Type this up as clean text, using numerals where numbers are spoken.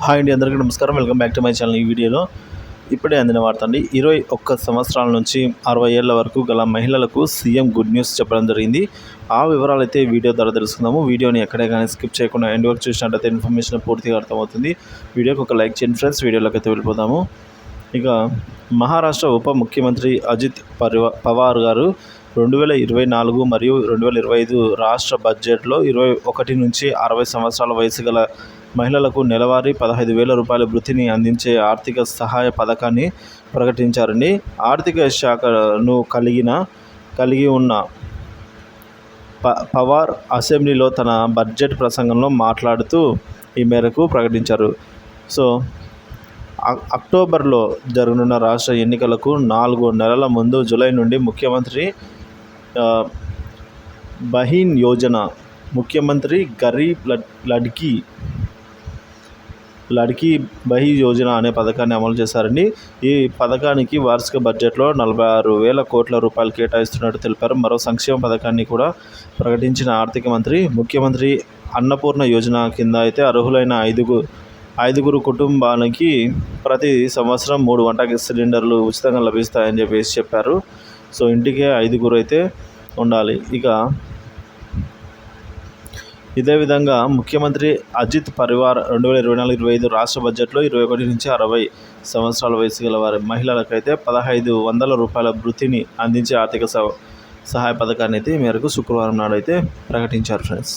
Hi అండి, అందరికీ నమస్కారం. Welcome back to my channel. ఈ వీడియోలో ఇప్పుడే అందిన వార్త అండి. 21 సంవత్సరాల నుంచి 60 ఏళ్ల వరకు గల మహిళలకు సీఎం గుడ్ న్యూస్ చెప్పడం జరిగింది. ఆ వివరాలు అయితే వీడియో ద్వారా తెలుసుకుందాము. వీడియోని ఎక్కడే కానీ స్కిప్ చేయకుండా ఎండ్ వరకు చూసినట్లయితే ఇన్ఫర్మేషన్ పూర్తిగా అర్థమవుతుంది. వీడియోకి ఒక లైక్ చేయండి ఫ్రెండ్స్. వీడియోలోకి అయితే వెళ్ళిపోదాము. ఇక మహారాష్ట్ర ఉప ముఖ్యమంత్రి అజిత్ పవార్ గారు 2024 మరియు 2025 రాష్ట్ర బడ్జెట్లో 21 నుంచి 60 సంవత్సరాల వయసు గల మహిళలకు నెలవారీ 15,000 రూపాయల వృత్తిని అందించే ఆర్థిక సహాయ పథకాన్ని ప్రకటించారండి. ఆర్థిక శాఖను కలిగి ఉన్న పవార్ అసెంబ్లీలో తన బడ్జెట్ ప్రసంగంలో మాట్లాడుతూ ఈ మేరకు ప్రకటించారు. సో అక్టోబర్లో జరగనున్న రాష్ట్ర ఎన్నికలకు 4 నెలల ముందు జూలై నుండి ముఖ్యమంత్రి బహీన్ యోజన, ముఖ్యమంత్రి గరీబ్ లడ్కీ బహీన్ యోజన అనే పథకాన్ని అమలు చేశారండి. ఈ పథకానికి వార్షిక బడ్జెట్లో 46,000 కోట్ల రూపాయలు కేటాయిస్తున్నట్టు తెలిపారు. మరో సంక్షేమ పథకాన్ని కూడా ప్రకటించిన ఆర్థిక మంత్రి, ముఖ్యమంత్రి అన్నపూర్ణ యోజన కింద అయితే అర్హులైన ఐదుగురు కుటుంబానికి ప్రతి సంవత్సరం 3 వంట గ్యాస్ సిలిండర్లు ఉచితంగా లభిస్తాయని చెప్పారు. సో ఇంటికే 5 అయితే ఉండాలి. ఇక ఇదే విధంగా ముఖ్యమంత్రి అజిత్ పవార్ 2024-25 రాష్ట్ర బడ్జెట్లో 21 నుంచి 60 సంవత్సరాల వయసు గల వారి మహిళలకైతే 1,500 రూపాయల వృత్తిని అందించే ఆర్థిక సహాయ పథకాన్ని అయితే మేరకు శుక్రవారం నాడు అయితే ప్రకటించారు ఫ్రెండ్స్.